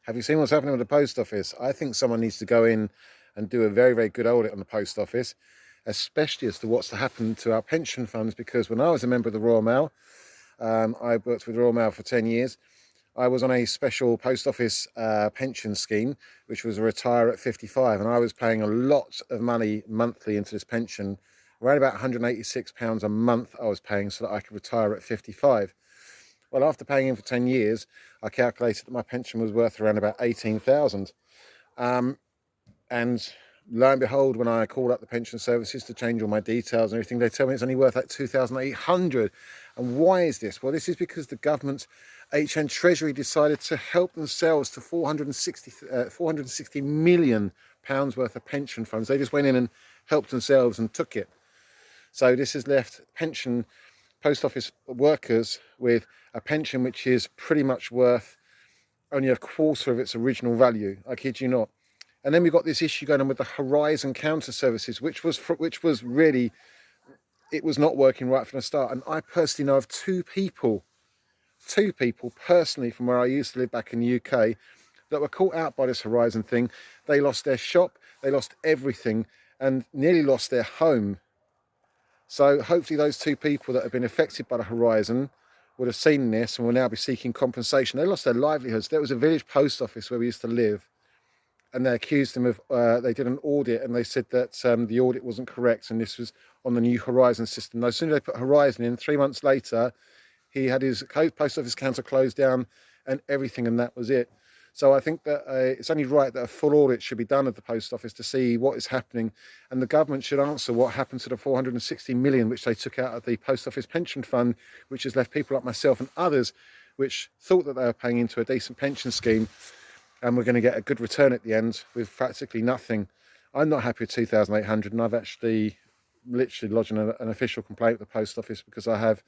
Have you seen what's happening with the post office? I think someone needs to go in and do a very, very good audit on the post office, especially as to what's to happen to our pension funds. Because when I was a member of the Royal Mail, I worked with the Royal Mail for 10 years. I was on a special post office pension scheme, which was a retire at 55, and I was paying a lot of money monthly into this pension, around about £186 a month I was paying so that I could retire at 55. Well, after paying in for 10 years, I calculated that my pension was worth around about 18,000. And lo and behold, when I called up the pension services to change all my details and everything, they tell me it's only worth like 2,800. And why is this? Well, this is because the government, HN Treasury, decided to help themselves to 460 million pounds worth of pension funds. They just went in and helped themselves and took it. So this has left post office workers with a pension which is pretty much worth only a quarter of its original value. I kid you not. And then we've got this issue going on with the Horizon Counter Services, which was really, it was not working right from the start. And I personally know of two people personally from where I used to live back in the UK that were caught out by this Horizon thing. They lost their shop, they lost everything, and nearly lost their home. So hopefully those two people that have been affected by the Horizon would have seen this and will now be seeking compensation. They lost their livelihoods. There was a village post office where we used to live, and they accused them of, they did an audit and they said that the audit wasn't correct, and this was on the new Horizon system. Now, as soon as they put Horizon in, 3 months later, he had his post office counter closed down and everything, and that was it. So I think that it's only right that a full audit should be done of the post office to see what is happening, and the government should answer what happened to the 460 million which they took out of the post office pension fund, which has left people like myself and others which thought that they were paying into a decent pension scheme and we're going to get a good return at the end with practically nothing. I'm not happy with 2,800, and I've actually literally lodged an official complaint with the post office because I have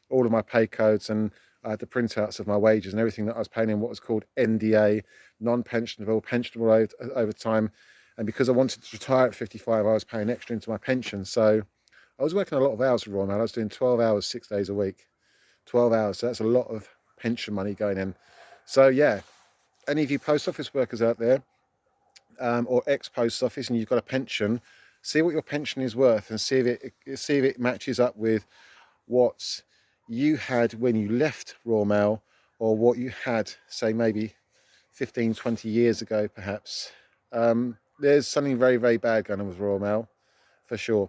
all of my pay codes and I had the printouts of my wages and everything that I was paying in what was called NDA, non-pensionable, pensionable over time. And because I wanted to retire at 55, I was paying extra into my pension. So I was working a lot of hours with Royal Mail. I was doing 12 hours, 6 days a week. 12 hours, so that's a lot of pension money going in. So yeah, any of you post office workers out there, or ex-post office, and you've got a pension, see what your pension is worth and see if it matches up with what you had when you left Royal Mail, or what you had, say, maybe 15, 20 years ago, perhaps. There's something very, very bad going on with Royal Mail, for sure.